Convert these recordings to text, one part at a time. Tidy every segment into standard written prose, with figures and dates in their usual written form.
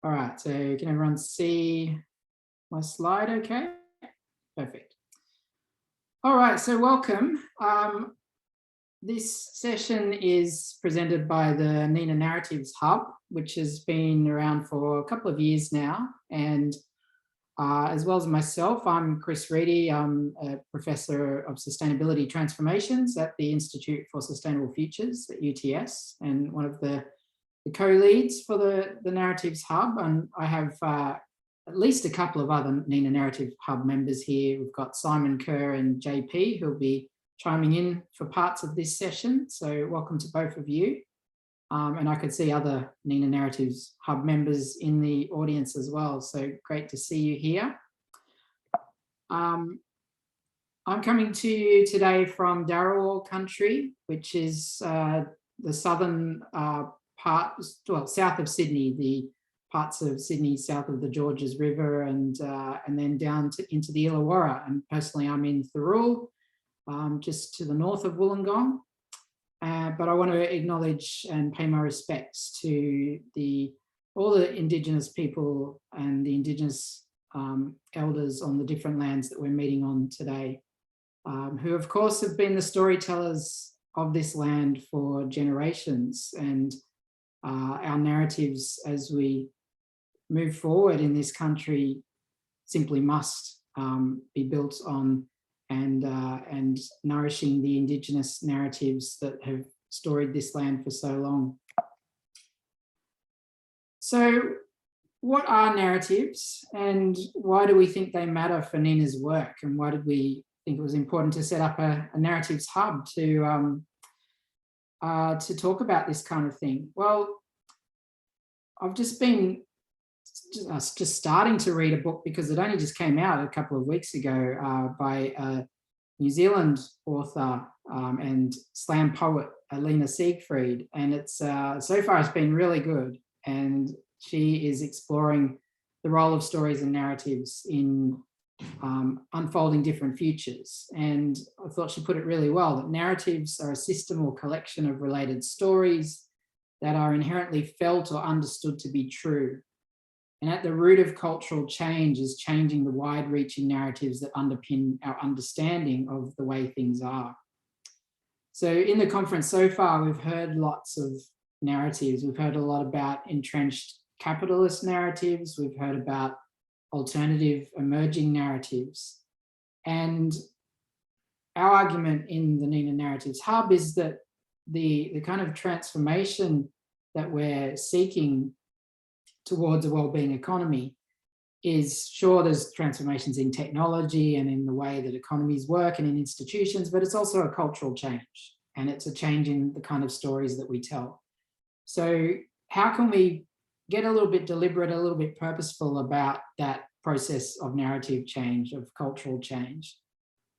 All right, so can everyone see my slide okay? Perfect. All right, so welcome. This session is presented by the NENA Narratives Hub, which has been around for a couple of years now. And as well as myself, I'm Chris Riedy. I'm a Professor of Sustainability Transformations at the Institute for Sustainable Futures at UTS, and one of the co-leads for the Narratives Hub. And I have at least a couple of other NENA Narrative Hub members here. We've got Simon Kerr and JP, who'll be chiming in for parts of this session. So welcome to both of you. And I could see other NENA Narratives Hub members in the audience as well. So great to see you here. I'm coming to you today from Darawal country, which is the southern part, well, south of Sydney, the parts of Sydney south of the Georges River, and then down into the Illawarra. And personally, I'm in Thirroul, just to the north of Wollongong. But I want to acknowledge and pay my respects to all the Indigenous people and the Indigenous elders on the different lands that we're meeting on today, who of course have been the storytellers of this land for generations. And our narratives as we move forward in this country simply must be built on and nourishing the Indigenous narratives that have storied this land for so long. So what are narratives, and why do we think they matter for NENA's work, and why did we think it was important to set up a narratives hub to talk about this kind of thing? Well, I've just been starting to read a book because it only just came out a couple of weeks ago by a New Zealand author and slam poet, Alina Siegfried. And it's so far it's been really good. And she is exploring the role of stories and narratives in unfolding different futures. And I thought she put it really well, that narratives are a system or collection of related stories that are inherently felt or understood to be true. And at the root of cultural change is changing the wide-reaching narratives that underpin our understanding of the way things are. So in the conference so far, we've heard lots of narratives. We've heard a lot about entrenched capitalist narratives. We've heard about alternative emerging narratives. And our argument in the NENA Narratives Hub is that the kind of transformation that we're seeking towards a wellbeing economy is, sure, there's transformations in technology and in the way that economies work and in institutions, but it's also a cultural change, and it's a change in the kind of stories that we tell. So how can we get a little bit deliberate, a little bit purposeful about that process of narrative change, of cultural change?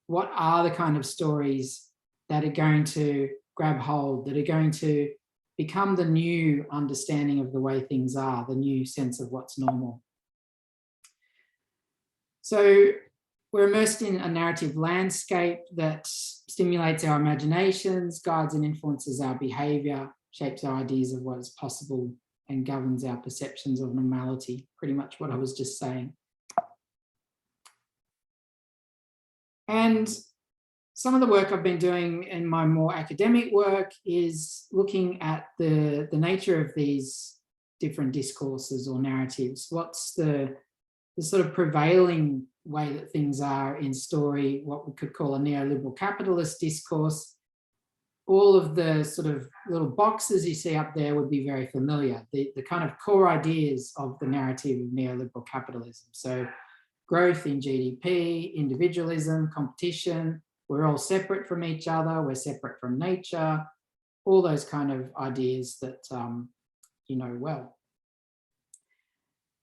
What are the kind of stories that are going to grab hold, that are going to become the new understanding of the way things are, the new sense of what's normal? So we're immersed in a narrative landscape that stimulates our imaginations, guides and influences our behaviour, shapes our ideas of what is possible, and governs our perceptions of normality. Pretty much what I was just saying. And some of the work I've been doing in my more academic work is looking at the nature of these different discourses or narratives. What's the sort of prevailing way that things are in story, what we could call a neoliberal capitalist discourse? All of the sort of little boxes you see up there would be very familiar, the kind of core ideas of the narrative of neoliberal capitalism. So growth in GDP, individualism, competition, we're all separate from each other, we're separate from nature, all those kind of ideas that you know well.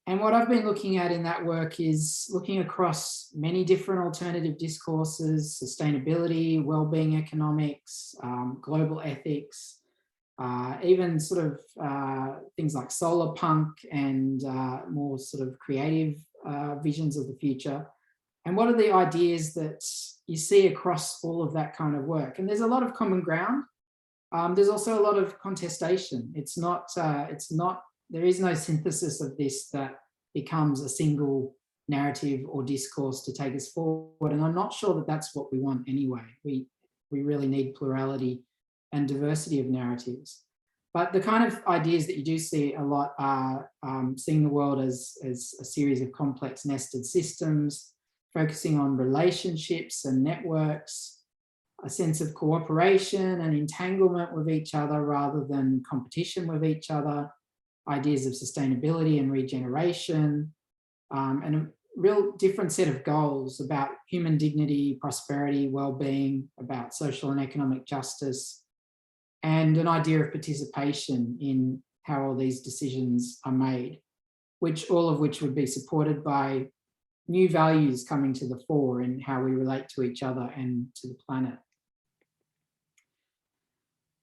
And what I've been looking at in that work is looking across many different alternative discourses: sustainability, wellbeing economics, global ethics, even sort of things like solar punk and more sort of creative visions of the future. And what are the ideas that you see across all of that kind of work? And there's a lot of common ground. There's also a lot of contestation. It's not there is no synthesis of this that becomes a single narrative or discourse to take us forward. And I'm not sure that that's what we want anyway. We really need plurality and diversity of narratives. But the kind of ideas that you do see a lot are seeing the world as a series of complex nested systems, focusing on relationships and networks, a sense of cooperation and entanglement with each other rather than competition with each other, ideas of sustainability and regeneration, and a real different set of goals about human dignity, prosperity, well-being, about social and economic justice, and an idea of participation in how all these decisions are made, all of which would be supported by new values coming to the fore in how we relate to each other and to the planet.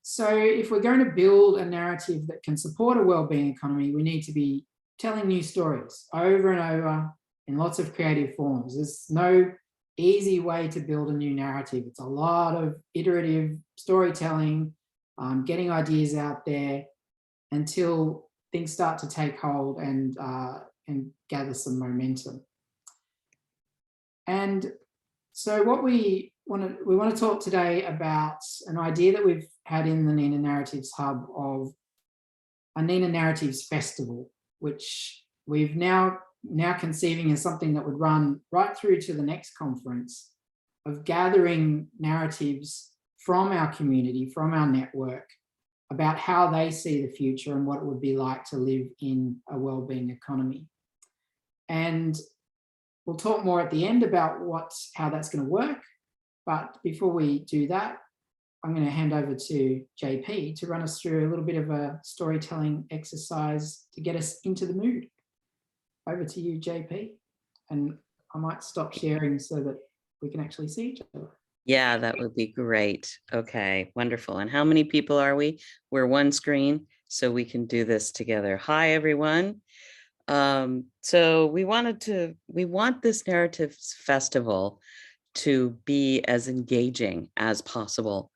So if we're going to build a narrative that can support a wellbeing economy, we need to be telling new stories over and over in lots of creative forms. There's no easy way to build a new narrative. It's a lot of iterative storytelling, getting ideas out there until things start to take hold and gather some momentum. And so what we want to talk today about an idea that we've had in the NENA Narratives Hub of a NENA Narratives Festival, which we've now conceiving as something that would run right through to the next conference, of gathering narratives from our community, from our network, about how they see the future and what it would be like to live in a wellbeing economy. And we'll talk more at the end about how that's going to work. But before we do that, I'm going to hand over to JP to run us through a little bit of a storytelling exercise to get us into the mood. Over to you, JP. And I might stop sharing so that we can actually see each other. Yeah, that would be great. Okay, wonderful. And how many people are we? We're one screen, so we can do this together. Hi, everyone. So we want this Narratives Festival to be as engaging as possible.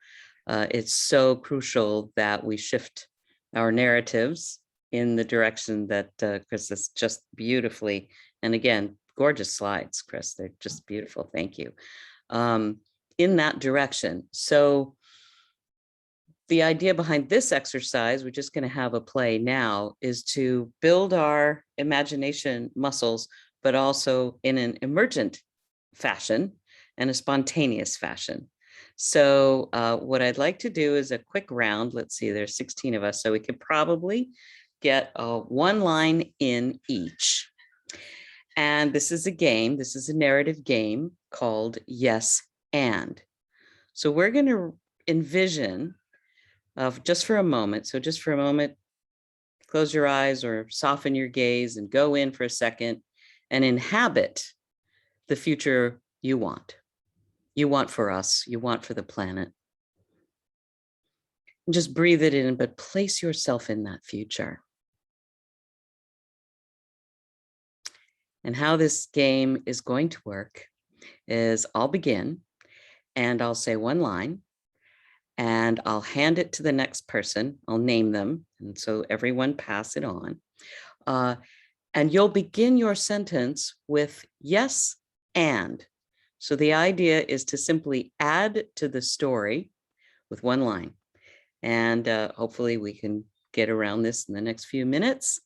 It's so crucial that we shift our narratives in the direction that Chris is just beautifully, and again, gorgeous slides, Chris, they're just beautiful, thank you. In that direction. So the idea behind this exercise, we're just going to have a play now, is to build our imagination muscles, but also in an emergent fashion and a spontaneous fashion. So what I'd like to do is a quick round. Let's see, there's 16 of us, so we could probably get one line in each. And this is a game, this is a narrative game called Yes and. So we're going to envision just for a moment. So just for a moment, close your eyes or soften your gaze and go in for a second and inhabit the future you want. You want for us, you want for the planet. And just breathe it in, but place yourself in that future. And how this game is going to work is I'll begin and I'll say one line and I'll hand it to the next person. I'll name them. And so everyone pass it on. And you'll begin your sentence with yes and. So the idea is to simply add to the story with one line. And hopefully we can get around this in the next few minutes.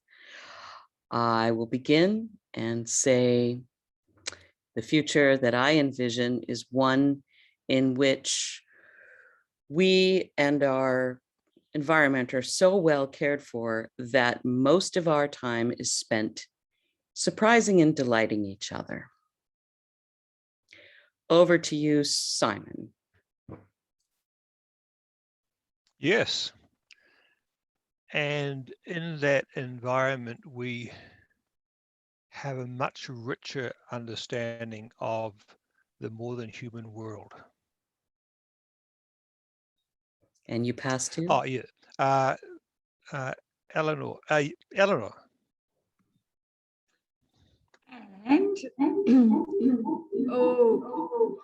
I will begin and say the future that I envision is one in which we and our environment are so well cared for that most of our time is spent surprising and delighting each other. Over to you, Simon. Yes. And in that environment, we have a much richer understanding of the more than human world. And you pass to? Oh, yeah. Eleanor. Eleanor. And oh,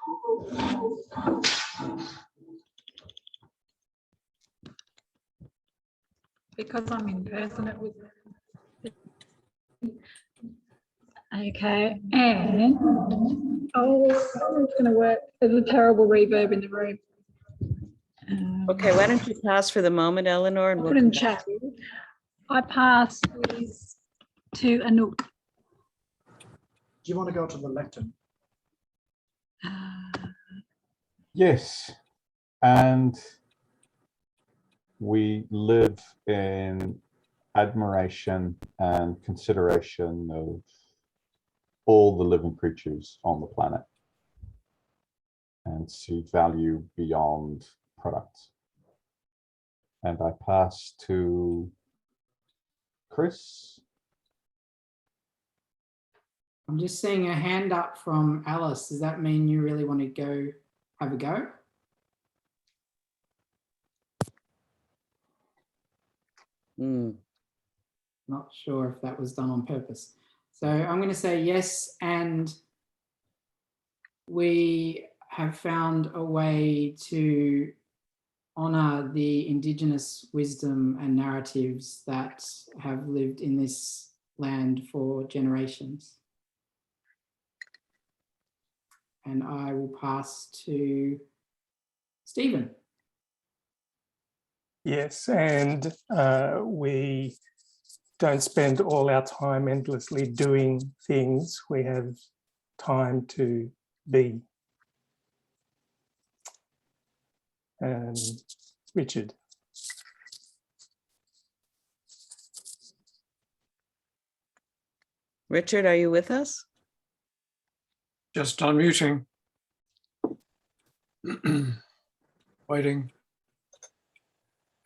because I'm in person, it was Okay, and oh, it's going to work. There's a terrible reverb in the room. Okay, why don't you pass for the moment, Eleanor, and I'll we'll put in come the back. chat. I pass these to Anouk. Do you want to go to the lectern? Yes, and we live in admiration and consideration of all the living creatures on the planet and see value beyond products. And I pass to Chris. I'm just seeing a hand up from Alice. Does that mean you really want to go have a go? Not sure if that was done on purpose. So I'm going to say yes, and we have found a way to honour the Indigenous wisdom and narratives that have lived in this land for generations. And I will pass to Stephen. Yes, and we don't spend all our time endlessly doing things. We have time to be. Richard. Richard, are you with us? Just unmuting. Waiting.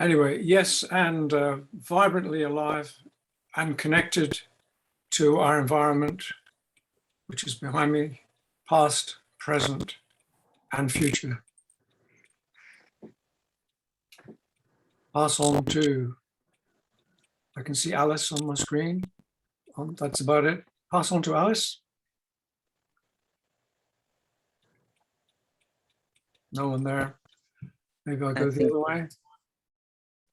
Anyway, yes, and vibrantly alive and connected to our environment, which is behind me, past, present, and future. Pass on to, I can see Alice on my screen. That's about it. Pass on to Alice. No one there. Maybe I'll go the other way.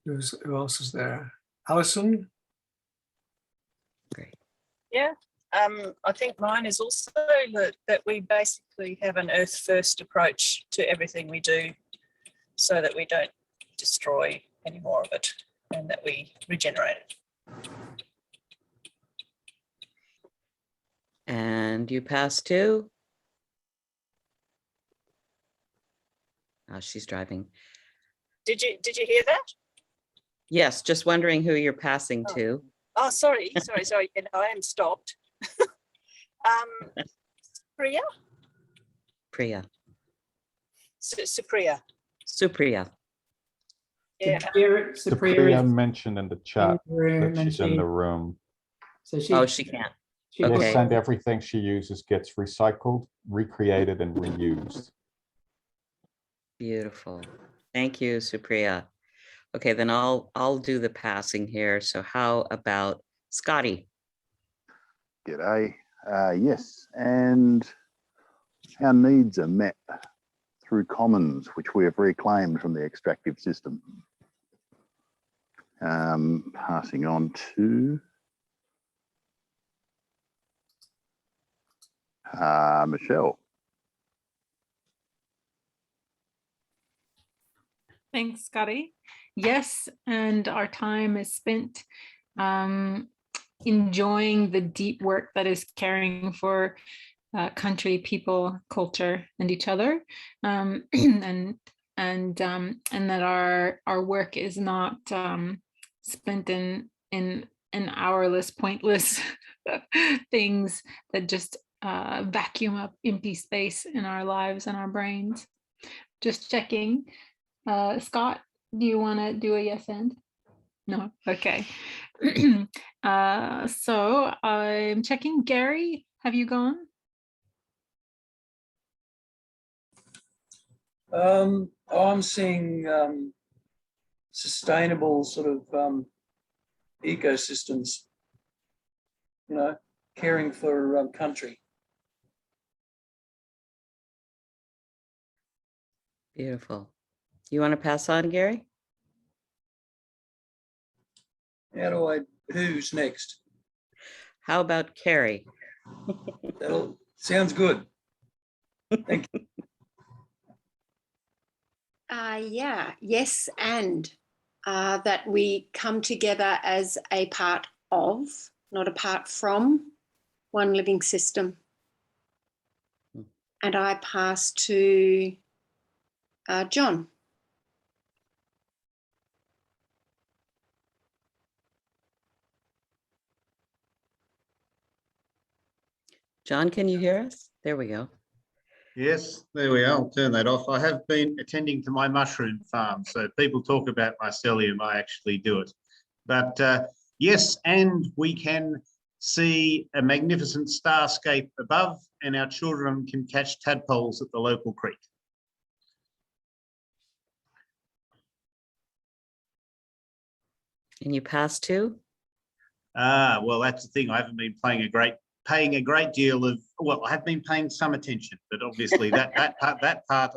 Who else is there? Alison? Great. Yeah, I think mine is also that we basically have an earth first approach to everything we do so that we don't destroy any more of it and that we regenerate it. And you pass to? Oh, she's driving. Did you hear that? Yes, just wondering who you're passing to. Oh, sorry. And I am stopped. Priya? Priya. Supriya. Supriya. Yeah. Supriya mentioned in the chat that she's in the room. So she can't. Yes, Okay. and everything she uses gets recycled, recreated, and reused. Beautiful. Thank you, Supriya. Okay, then I'll do the passing here. So how about Scotty? G'day. Yes, and our needs are met through commons, which we have reclaimed from the extractive system. Passing on to Michelle. Thanks, Scotty. Yes, and our time is spent enjoying the deep work that is caring for country, people, culture, and each other, and that our work is not spent in hourless, pointless things that just vacuum up empty space in our lives and our brains. Just checking. Scott, do you want to do a yes and? No? Okay. So I'm checking. Gary, have you gone? I'm seeing sustainable sort of ecosystems, you know, caring for country. Beautiful. You want to pass on, Gary? Who's next? How about Carrie? That sounds good. Thank you. Yeah, yes, and that we come together as a part of, not apart from, one living system. And I pass to John. John, can you hear us? There we go. Yes, there we are. I'll turn that off. I have been attending to my mushroom farm. So people talk about mycelium, I actually do it. But yes, and we can see a magnificent starscape above, and our children can catch tadpoles at the local creek. And you pass to? Well, that's the thing. I haven't been paying a great deal of, well, I have been paying some attention, but obviously that part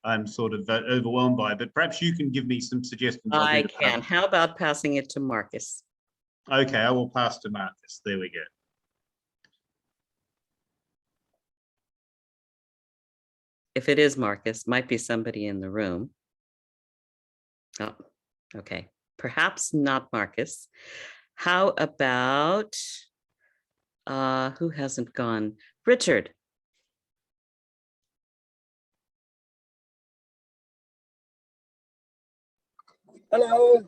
I'm sort of overwhelmed by. But perhaps you can give me some suggestions. I can. How about passing it to Marcus? Okay, I will pass to Marcus. There we go. If it is Marcus, might be somebody in the room. Oh, okay. Perhaps not Marcus. How about, who hasn't gone? Richard. Hello.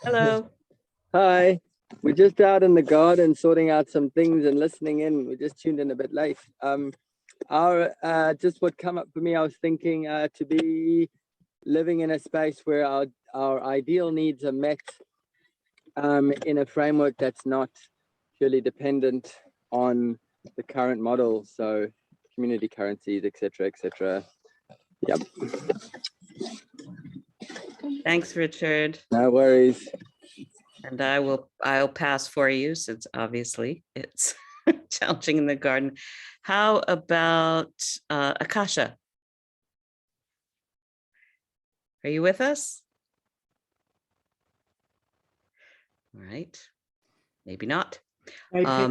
Hello. Hi. We're just out in the garden sorting out some things and listening in. We just tuned in a bit late. Just what come up for me, I was thinking to be living in a space where our ideal needs are met in a framework that's not purely dependent on the current model. So community currencies, etc., etc. Yep. Thanks, Richard. No worries. And I'll pass for you, since obviously it's challenging in the garden. How about Akasha? Are you with us? All right, maybe not. Okay,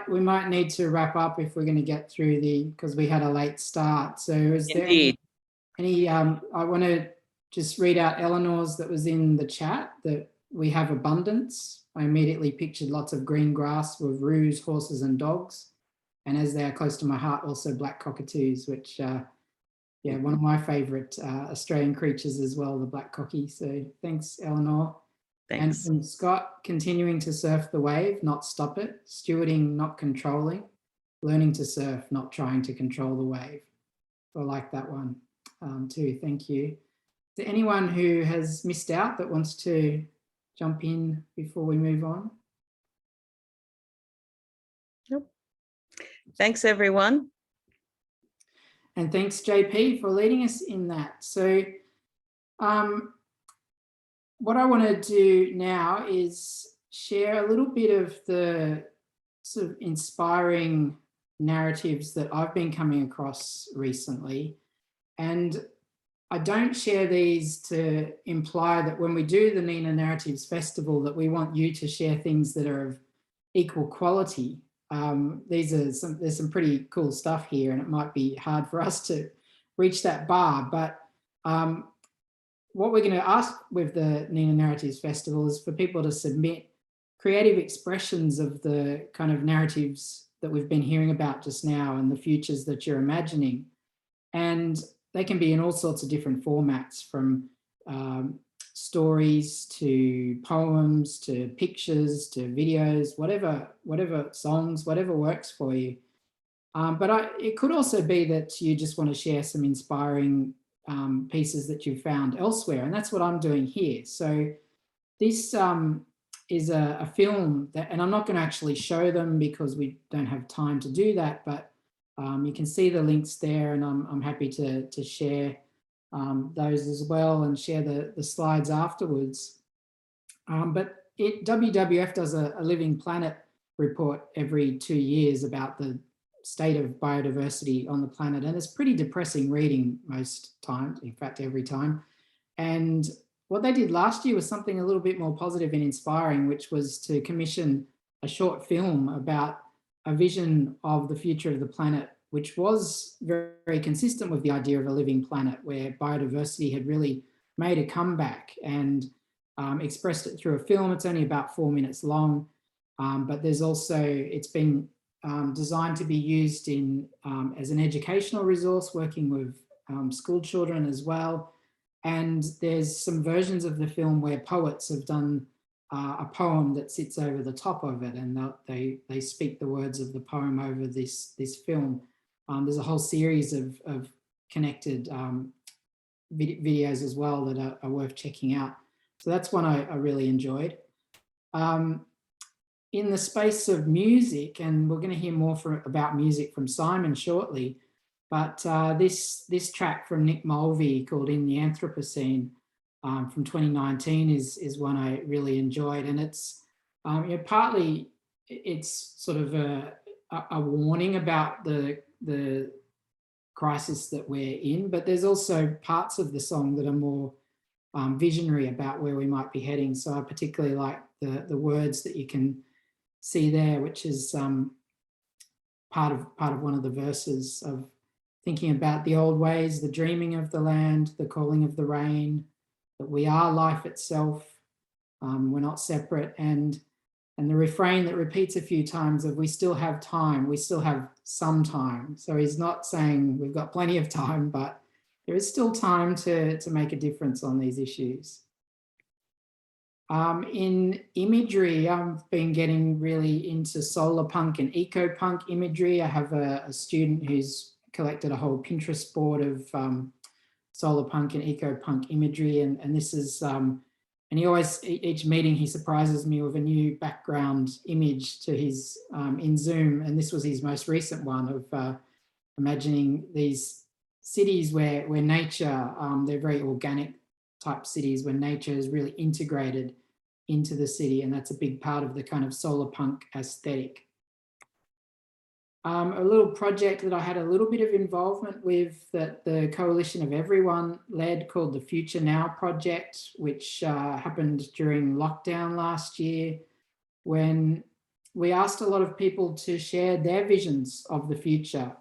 we might need to wrap up if we're going to get through because we had a late start. So is there any I want to just read out Eleanor's that was in the chat, that we have abundance. I immediately pictured lots of green grass with roos, horses and dogs. And as they are close to my heart, also black cockatoos, which, yeah, one of my favourite Australian creatures as well, the black cocky. So thanks, Eleanor. Thanks. And from Scott, continuing to surf the wave, not stop it, stewarding, not controlling, learning to surf, not trying to control the wave. So I like that one too, thank you. Is there anyone who has missed out that wants to jump in before we move on? Nope. Thanks, everyone. And thanks, JP, for leading us in that. So what I want to do now is share a little bit of the sort of inspiring narratives that I've been coming across recently. And I don't share these to imply that when we do the NENA Narratives Festival that we want you to share things that are of equal quality. There's some pretty cool stuff here, and it might be hard for us to reach that bar. But what we're going to ask with the NENA Narratives Festival is for people to submit creative expressions of the kind of narratives that we've been hearing about just now and the futures that you're imagining. And they can be in all sorts of different formats, from stories to poems to pictures to videos, whatever songs, whatever works for you. But it could also be that you just want to share some inspiring pieces that you've found elsewhere, and that's what I'm doing here. So this is a film that, and I'm not going to actually show them because we don't have time to do that, but you can see the links there, and I'm happy to share those as well and share the slides afterwards. But WWF does a Living Planet report every 2 years about the state of biodiversity on the planet, and it's pretty depressing reading most times, in fact every time. And what they did last year was something a little bit more positive and inspiring, which was to commission a short film about a vision of the future of the planet, which was very, very consistent with the idea of a living planet, where biodiversity had really made a comeback, and expressed it through a film. It's only about 4 minutes long, but there's also, it's been designed to be used in as an educational resource, working with school children as well. And there's some versions of the film where poets have done a poem that sits over the top of it, and they speak the words of the poem over this film. There's a whole series of connected videos as well that are worth checking out. So that's one I really enjoyed. In the space of music, and we're going to hear more about music from Simon shortly, but this track from Nick Mulvey called In the Anthropocene from 2019 is one I really enjoyed. And it's partly it's sort of a warning about the crisis that we're in, but there's also parts of the song that are more visionary about where we might be heading. So I particularly like the words that you can see there, which is part of one of the verses, of thinking about the old ways, the dreaming of the land, the calling of the rain, that we are life itself, we're not separate, and the refrain that repeats a few times of we still have time, we still have some time. So he's not saying we've got plenty of time, but there is still time to make a difference on these issues. In imagery, I've been getting really into solar punk and eco punk imagery. I have a student who's collected a whole Pinterest board of solar punk and eco punk imagery, and this is and he always, each meeting he surprises me with a new background image to his in Zoom, and this was his most recent one of imagining these cities where nature, they're very organic type cities where nature is really integrated into the city, and that's a big part of the kind of solar punk aesthetic. A little project that I had a little bit of involvement with that the Coalition of Everyone led, called the Future Now Project, which happened during lockdown last year, when we asked a lot of people to share their visions of the future,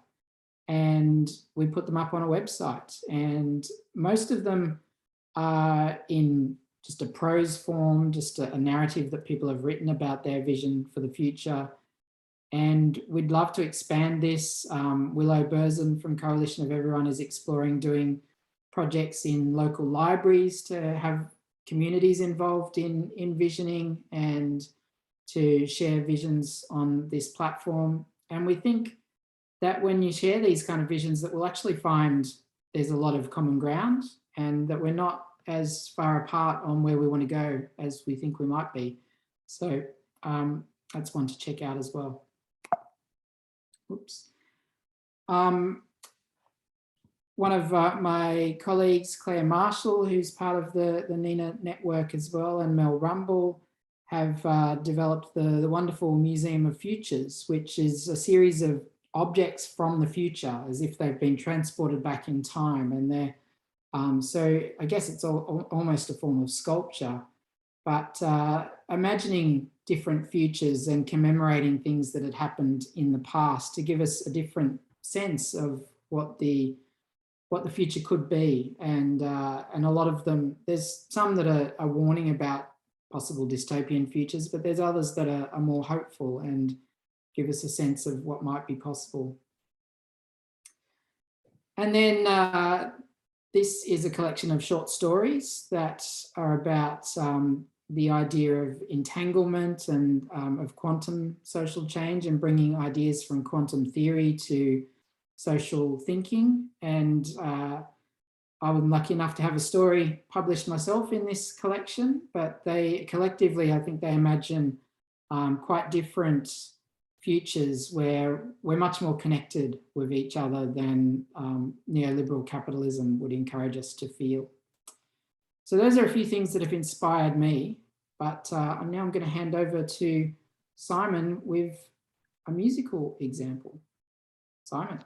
and we put them up on a website, and most of them are in just a prose form, just a narrative that people have written about their vision for the future. And we'd love to expand this. Willow Burzon from Coalition of Everyone is exploring doing projects in local libraries to have communities involved in visioning and to share visions on this platform. And we think that when you share these kind of visions, that we'll actually find there's a lot of common ground, and that we're not as far apart on where we want to go as we think we might be. So that's one to check out as well. Oops. One of my colleagues, Claire Marshall, who's part of the NENA network as well, and Mel Rumble, have developed the wonderful Museum of Futures, which is a series of objects from the future, as if they've been transported back in time. And they're, so I guess it's almost a form of sculpture, but imagining different futures and commemorating things that had happened in the past to give us a different sense of what the future could be. And a lot of them, there's some that are warning about possible dystopian futures, but there's others that are more hopeful and give us a sense of what might be possible. And then this is a collection of short stories that are about the idea of entanglement and of quantum social change, and bringing ideas from quantum theory to social thinking. And I was lucky enough to have a story published myself in this collection, but they collectively, I think they imagine quite different futures where we're much more connected with each other than neoliberal capitalism would encourage us to feel. So those are a few things that have inspired me, but now I'm going to hand over to Simon with a musical example. Simon.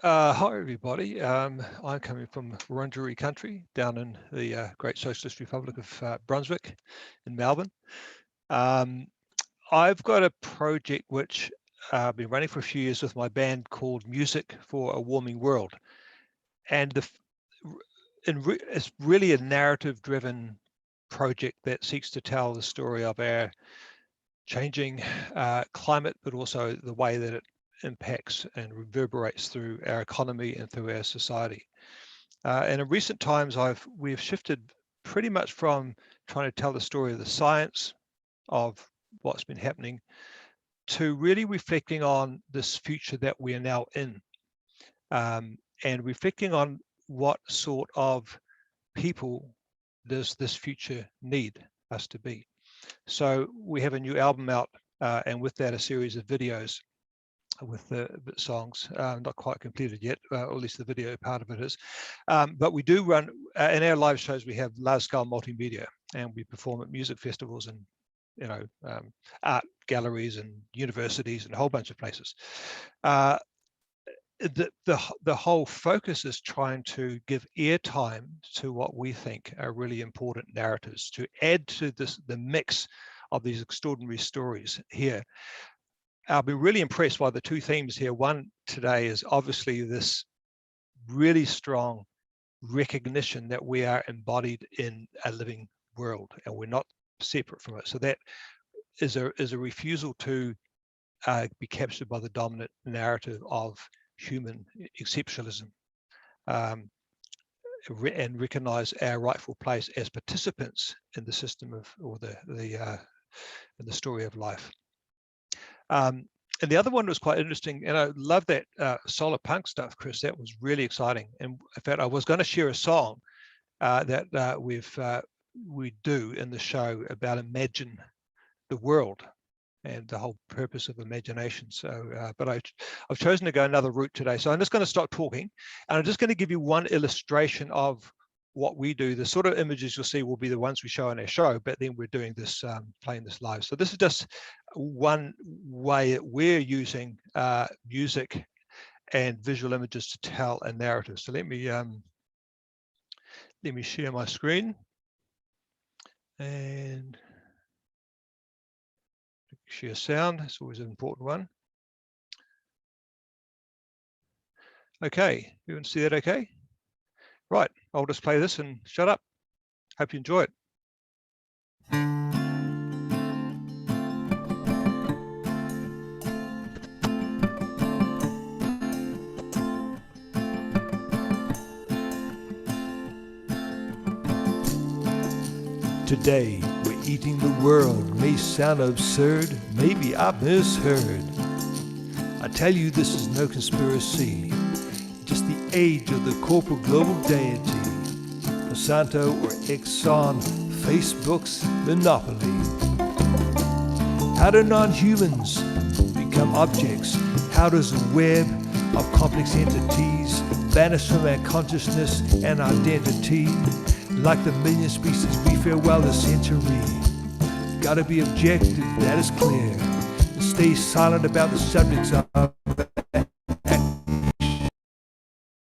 Hi everybody, I'm coming from Wurundjeri country down in the Great Socialist Republic of Brunswick in Melbourne. I've got a project which I've been running for a few years with my band called Music for a Warming World. And it's really a narrative-driven project that seeks to tell the story of our changing climate, but also the way that it impacts and reverberates through our economy and through our society. And in recent times, we've shifted pretty much from trying to tell the story of the science of what's been happening to really reflecting on this future that we are now in, and reflecting on what sort of people does this future need us to be. So we have a new album out, and with that a series of videos with the songs, not quite completed yet, or at least the video part of it is. But we do run, in our live shows, we have large-scale multimedia, and we perform at music festivals and art galleries and universities and a whole bunch of places. The whole focus is trying to give airtime to what we think are really important narratives, to add to the mix of these extraordinary stories here. I've been really impressed by the two themes here. One today is obviously this really strong recognition that we are embodied in a living world and we're not separate from it. So that is a refusal to be captured by the dominant narrative of human exceptionalism, and recognize our rightful place as participants in the system of, or in the story of life. And the other one was quite interesting, and I love that solar punk stuff, Chris. That was really exciting. And in fact, I was going to share a song that we do in the show about imagine the world and the whole purpose of imagination. So, but I've chosen to go another route today. So I'm just going to stop talking, and I'm just going to give you one illustration of what we do. The sort of images you'll see will be the ones we show in our show, but then we're doing this, playing this live. So this is just one way that we're using music and visual images to tell a narrative. So let me share my screen and share sound. It's always an important one. Okay, you want to see that okay? Right, I'll just play this and shut up. Hope you enjoy it. Today, we're eating the world. May sound absurd, maybe I misheard. I tell you this is no conspiracy, just the age of the corporate global deity. Monsanto or Exxon, Facebook's monopoly. How do non-humans become objects? How does a web of complex entities vanish from our consciousness and identity? Like the million species we farewell this century. Gotta be objective, that is clear. And stay silent about the subjects of action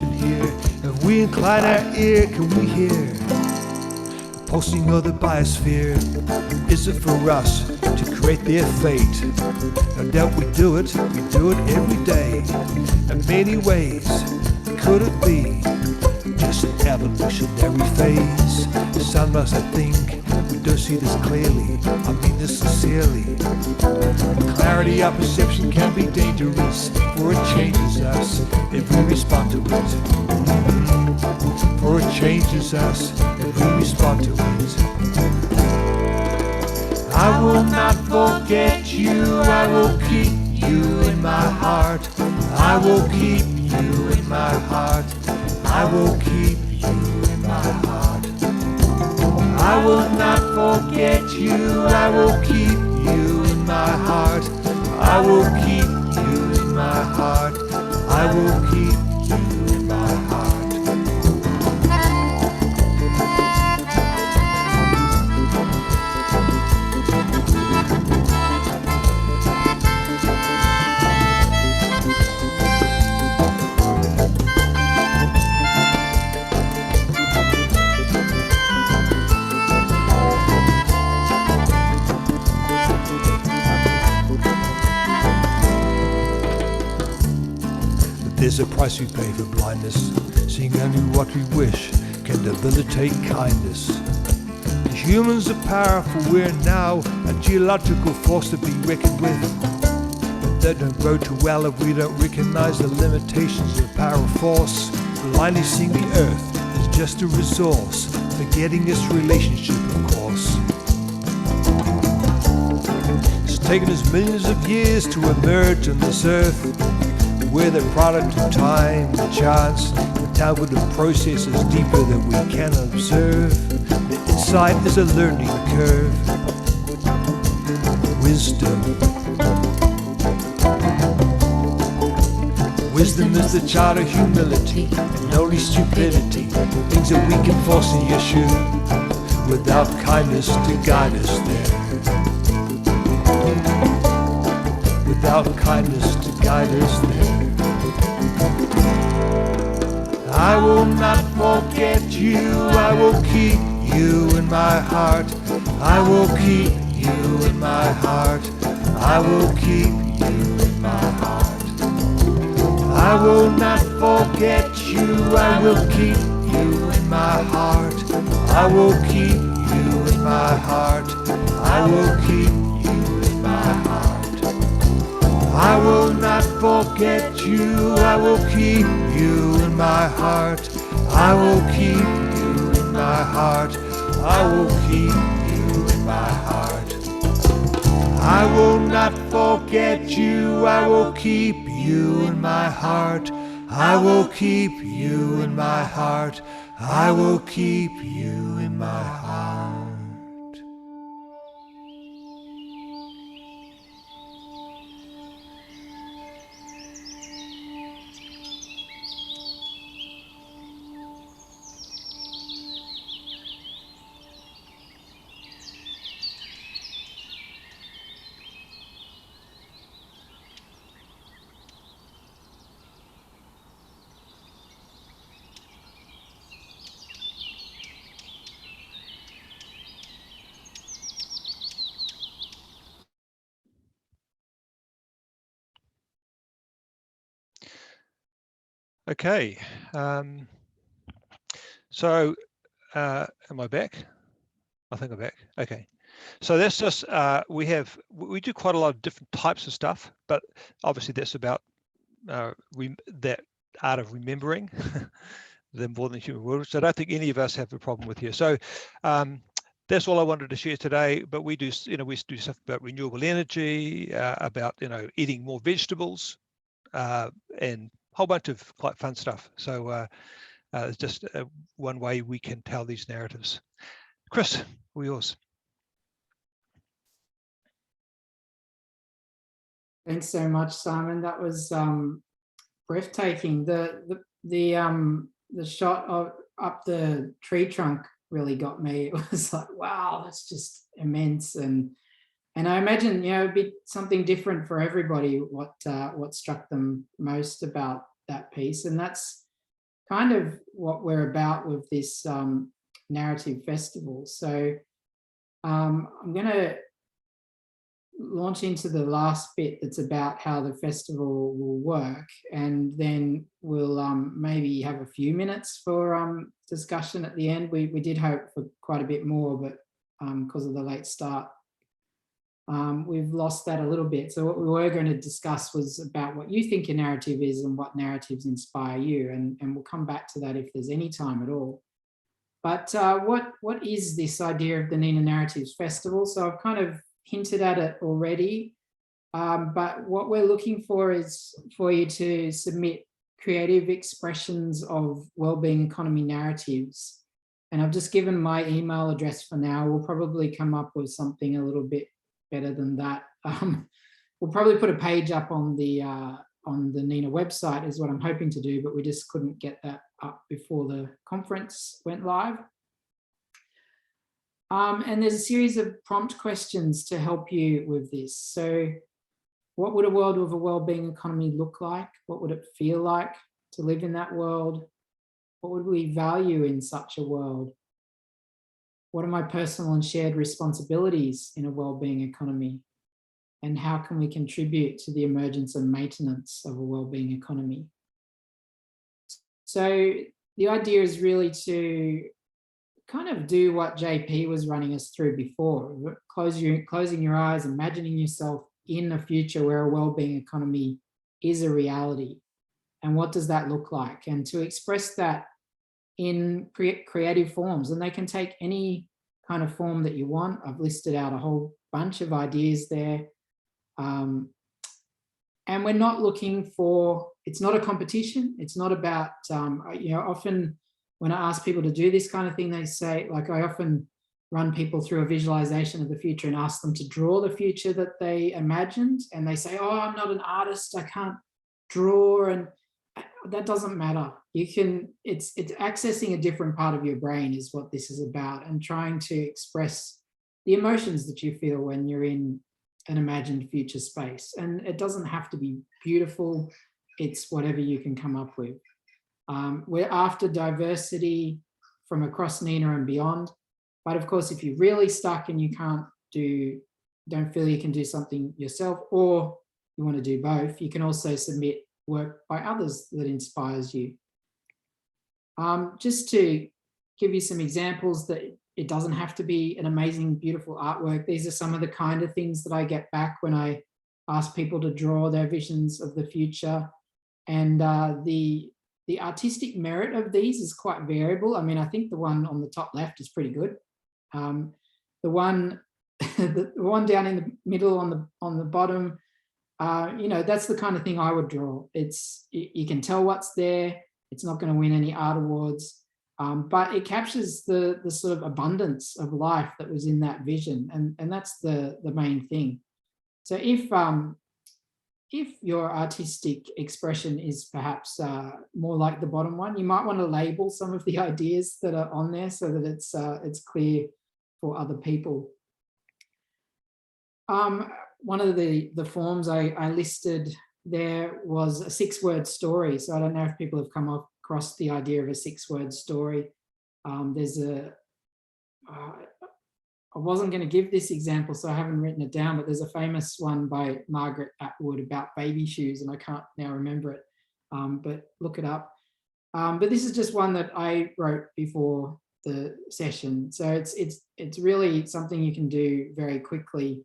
here. If we incline our ear, can we hear pulsing of the biosphere? Is it for us to create their fate? No doubt we do it every day. In many ways, could it be just an evolutionary phase? Some of us, I think, we don't see this clearly. I mean this sincerely. Clarity of perception can be dangerous, for it changes us if we respond to it. For it changes us if we respond to it. I will not forget you, I will keep you in my heart. I will keep you in my heart. I will keep you in my heart. I will not forget you, I will keep you in my heart. I will keep you in my heart. I will keep you in my heart. there's a price we pay for blindness. Seeing only what we wish can debilitate kindness. Humans are powerful, we're now a geological force to be reckoned with. But that don't go too well if we don't recognize the limitations of power force. Blindly seeing the earth as just a resource, forgetting its relationship, of course. It's taken us millions of years to emerge on this earth. We're the product of time and chance, the tangled of processes deeper than we can observe. The insight is a learning curve. Wisdom. Wisdom is the child of humility and only stupidity, things that we can force the issue without kindness to guide us there. Without kindness to guide us there. I will not forget you, I will keep you in my heart. I will keep you in my heart. I will keep you in my heart. I will not forget you, I will keep you in my heart. I will keep you in my heart. I will keep you in my heart. I will not forget you, I will keep you in my heart. I will keep you in my heart. I will keep you in my heart. I will not forget you, I will keep you in my heart. I will keep you in my heart. I will keep you in my heart. Okay, so am I back? I think I'm back. Okay, so that's just we do quite a lot of different types of stuff, but obviously that's about that art of remembering the more than human world, which I don't think any of us have a problem with here. So that's all I wanted to share today. But we do, we do stuff about renewable energy, about eating more vegetables, and a whole bunch of quite fun stuff. So it's just one way we can tell these narratives. Chris, all yours. Thanks so much, Simon. That was breathtaking. The shot of up the tree trunk really got me. It was like, wow, that's just immense. And I imagine, it'd be something different for everybody, what struck them most about that piece. And that's kind of what we're about with this narrative festival. So I'm going to launch into the last bit that's about how the festival will work, and then we'll maybe have a few minutes for discussion at the end. We did hope for quite a bit more, but because of the late start, we've lost that a little bit. So what we were going to discuss was about what you think a narrative is and what narratives inspire you, and we'll come back to that if there's any time at all. But what is this idea of the NENA Narratives Festival? So I've kind of hinted at it already, but what we're looking for is for you to submit creative expressions of wellbeing economy narratives. And I've just given my email address for now. We'll probably come up with something a little bit better than that. We'll probably put a page up on the NENA website is what I'm hoping to do, but we just couldn't get that up before the conference went live. And there's a series of prompt questions to help you with this. So what would a world of a wellbeing economy look like? What would it feel like to live in that world? What would we value in such a world? What are my personal and shared responsibilities in a wellbeing economy? And how can we contribute to the emergence and maintenance of a wellbeing economy? So the idea is really to kind of do what JP was running us through before, closing your eyes, imagining yourself in a future where a well-being economy is a reality. And what does that look like? And to express that in creative forms, and they can take any kind of form that you want. I've listed out a whole bunch of ideas there. And we're not looking for, it's not a competition. It's not about, often when I ask people to do this kind of thing, they say, like, I often run people through a visualization of the future and ask them to draw the future that they imagined. And they say, oh, I'm not an artist, I can't draw. And that doesn't matter. You can, it's accessing a different part of your brain is what this is about, and trying to express the emotions that you feel when you're in an imagined future space. And it doesn't have to be beautiful. It's whatever you can come up with. We're after diversity from across NENA and beyond. But of course, if you're really stuck and you don't feel you can do something yourself, or you want to do both, you can also submit work by others that inspires you. Just to give you some examples, that it doesn't have to be an amazing, beautiful artwork. These are some of the kind of things that I get back when I ask people to draw their visions of the future. And the artistic merit of these is quite variable. I mean, I think the one on the top left is pretty good. The one down in the middle on the bottom, that's the kind of thing I would draw. You can tell what's there. It's not going to win any art awards, but it captures the sort of abundance of life that was in that vision, and that's the main thing. So if your artistic expression is perhaps more like the bottom one, you might want to label some of the ideas that are on there so that it's clear for other people. One of the forms I listed there was a 6-word story. So I don't know if people have come across the idea of a 6-word story. I wasn't going to give this example, so I haven't written it down, but there's a famous one by Margaret Atwood about baby shoes, and I can't now remember it, but look it up. But this is just one that I wrote before the session. So it's really something you can do very quickly.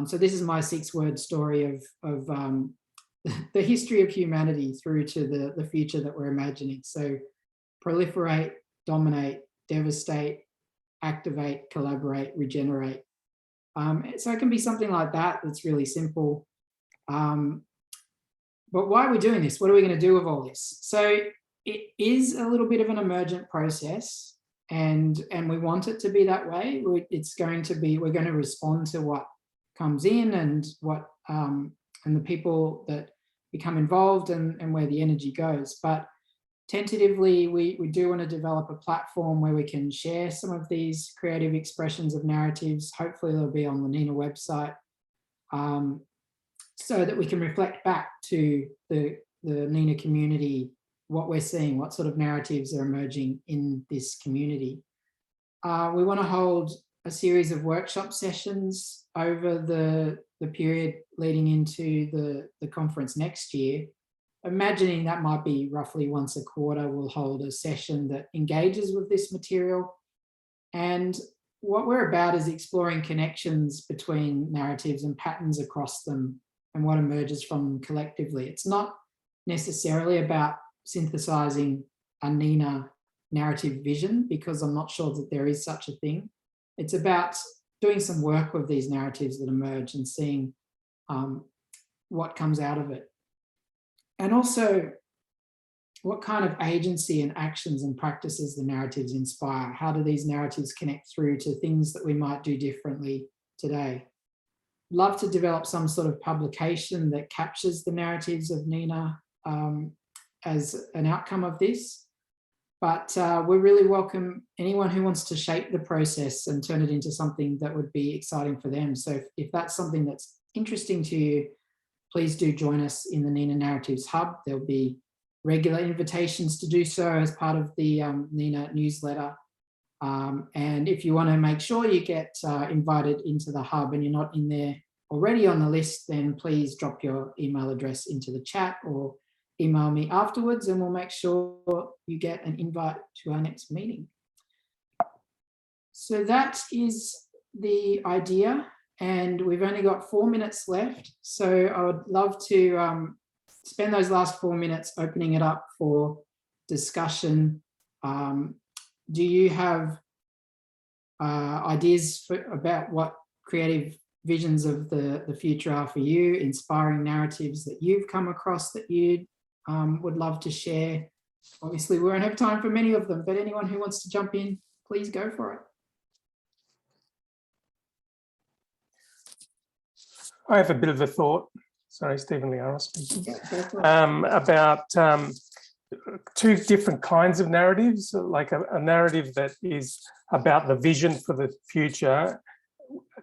So this is my 6-word story of the history of humanity through to the future that we're imagining. So proliferate, dominate, devastate, activate, collaborate, regenerate. So it can be something like that. That's really simple. But why are we doing this? What are we going to do with all this? So it is a little bit of an emergent process, and we want it to be that way. We're going to respond to what comes in and what and the people that become involved and where the energy goes. But tentatively, we do want to develop a platform where we can share some of these creative expressions of narratives. Hopefully they'll be on the NENA website, so that we can reflect back to the NENA community, what we're seeing, what sort of narratives are emerging in this community. We want to hold a series of workshop sessions over the period leading into the conference next year. Imagining that might be roughly once a quarter, we'll hold a session that engages with this material. And what we're about is exploring connections between narratives and patterns across them and what emerges from them collectively. It's not necessarily about synthesizing a NENA narrative vision, because I'm not sure that there is such a thing. It's about doing some work with these narratives that emerge and seeing what comes out of it. And also, what kind of agency and actions and practices the narratives inspire? How do these narratives connect through to things that we might do differently today? Love to develop some sort of publication that captures the narratives of NENA as an outcome of this. But we really welcome anyone who wants to shape the process and turn it into something that would be exciting for them. So if that's something that's interesting to you, please do join us in the NENA Narratives Hub. There'll be regular invitations to do so as part of the NENA newsletter. And if you want to make sure you get invited into the hub and you're not in there already on the list, then please drop your email address into the chat or email me afterwards and we'll make sure you get an invite to our next meeting. So that is the idea, and we've only got 4 minutes left. So I would love to spend those last 4 minutes opening it up for discussion. Do you have ideas about what creative visions of the future are for you, inspiring narratives that you've come across that you would love to share? Obviously, we won't have time for many of them, but anyone who wants to jump in, please go for it. I have a bit of a thought. Sorry, Stephen Liara speaking. Yeah, about two different kinds of narratives, like a narrative that is about the vision for the future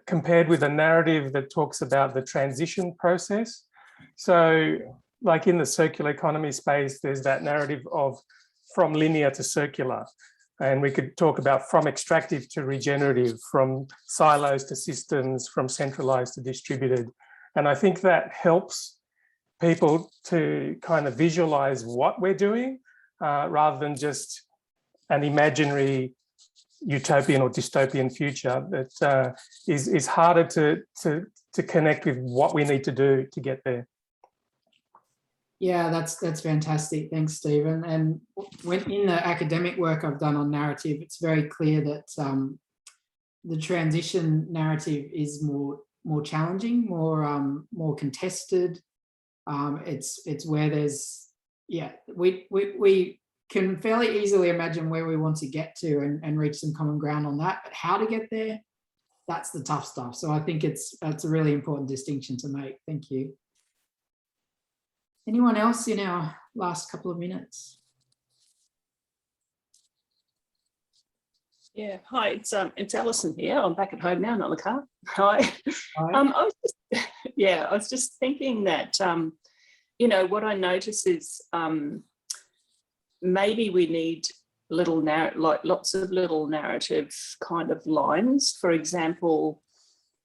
compared with a narrative that talks about the transition process. So like in the circular economy space, there's that narrative of from linear to circular. And we could talk about from extractive to regenerative, from silos to systems, from centralized to distributed. And I think that helps people to kind of visualize what we're doing rather than just an imaginary utopian or dystopian future that is harder to connect with what we need to do to get there. Yeah, that's fantastic. Thanks, Stephen. And when in the academic work I've done on narrative, it's very clear that the transition narrative is more challenging, more contested. It's where there's, yeah, we can fairly easily imagine where we want to get to and reach some common ground on that, but how to get there, that's the tough stuff. So I think that's a really important distinction to make. Thank you. Anyone else in our last couple of minutes? Yeah, hi, it's Alison here. I'm back at home now, not in the car. Hi. Hi. I was just thinking that, you know, what I notice is maybe we need lots of little narrative kind of lines. For example,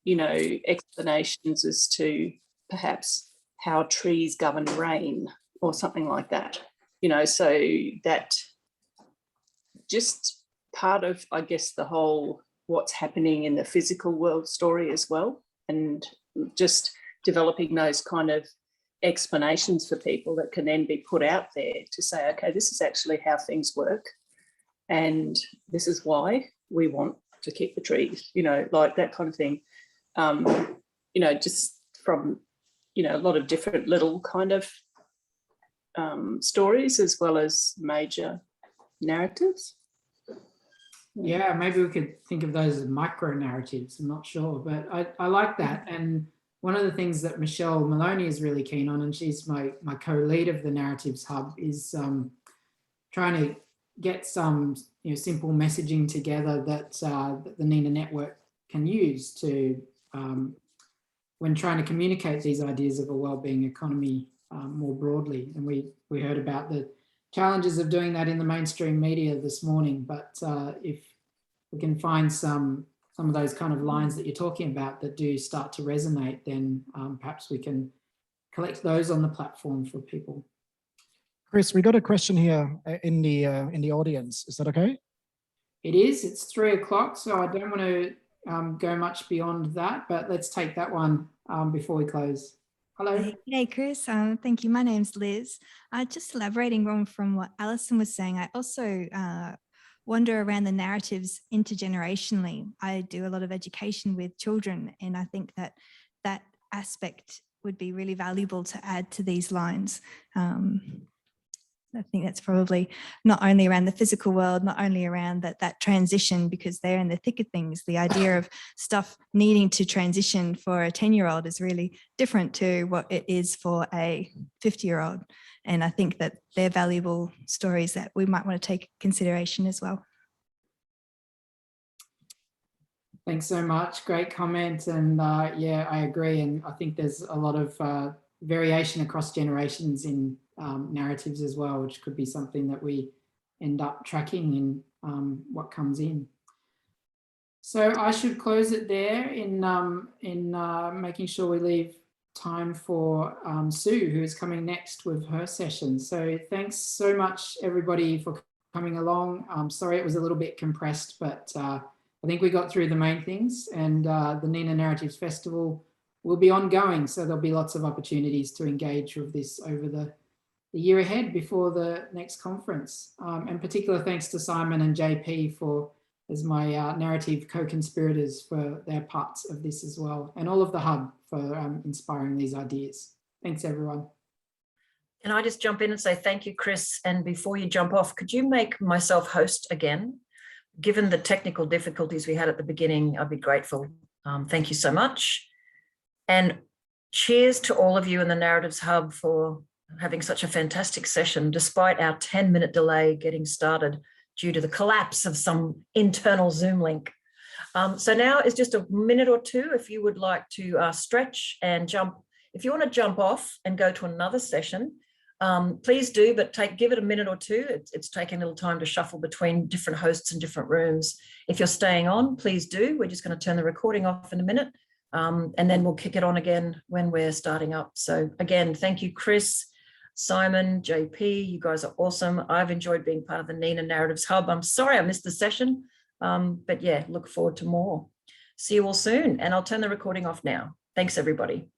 you know, explanations as to perhaps how trees govern rain or something like that, you know, so that just part of, I guess, the whole what's happening in the physical world story as well, and just developing those kind of explanations for people that can then be put out there to say, okay, this is actually how things work and this is why we want to keep the trees, you know, like that kind of thing. You know, just from, you know, a lot of different little kind of stories as well as major narratives. Yeah, maybe we could think of those as micro narratives. I'm not sure, but I like that. And one of the things that Michelle Maloney is really keen on, and she's my co-lead of the Narratives Hub, is trying to get some simple messaging together that the NENA network can use to when trying to communicate these ideas of a wellbeing economy more broadly. And we heard about the challenges of doing that in the mainstream media this morning, but if we can find some of those kind of lines that you're talking about that do start to resonate, then perhaps we can collect those on the platform for people. Chris, we got a question here in the audience. Is that okay? It is. It's 3 o'clock, so I don't want to go much beyond that, but let's take that one before we close. Hello. Hey, Chris. Thank you. My name's Liz. Just elaborating on from what Alison was saying, I also wonder around the narratives intergenerationally. I do a lot of education with children, and I think that that aspect would be really valuable to add to these lines. I think that's probably not only around the physical world, not only around that transition, because they're in the thick of things. The idea of stuff needing to transition for a 10-year-old is really different to what it is for a 50-year-old. And I think that they're valuable stories that we might want to take consideration as well. Thanks so much. Great comment. And yeah, I agree. And I think there's a lot of variation across generations in narratives as well, which could be something that we end up tracking in what comes in. So I should close it there in making sure we leave time for Sue, who is coming next with her session. So thanks so much, everybody, for coming along. I'm sorry it was a little bit compressed, but I think we got through the main things, and the NENA Narratives Festival will be ongoing. So there'll be lots of opportunities to engage with this over the year ahead before the next conference. And particular thanks to Simon and JP as my narrative co-conspirators for their parts of this as well, and all of the Hub for inspiring these ideas. Thanks, everyone. Can I just jump in and say thank you, Chris? And before you jump off, could you make myself host again? Given the technical difficulties we had at the beginning, I'd be grateful. Thank you so much. And cheers to all of you in the Narratives Hub for having such a fantastic session, despite our 10-minute delay getting started due to the collapse of some internal Zoom link. So now is just a minute or two if you would like to stretch and jump. If you want to jump off and go to another session, please do, but give it a minute or two. It's taking a little time to shuffle between different hosts and different rooms. If you're staying on, please do. We're just going to turn the recording off in a minute, and then we'll kick it on again when we're starting up. So again, thank you, Chris, Simon, JP, you guys are awesome. I've enjoyed being part of the NENA Narratives Hub. I'm sorry I missed the session, but yeah, look forward to more. See you all soon, and I'll turn the recording off now. Thanks, everybody.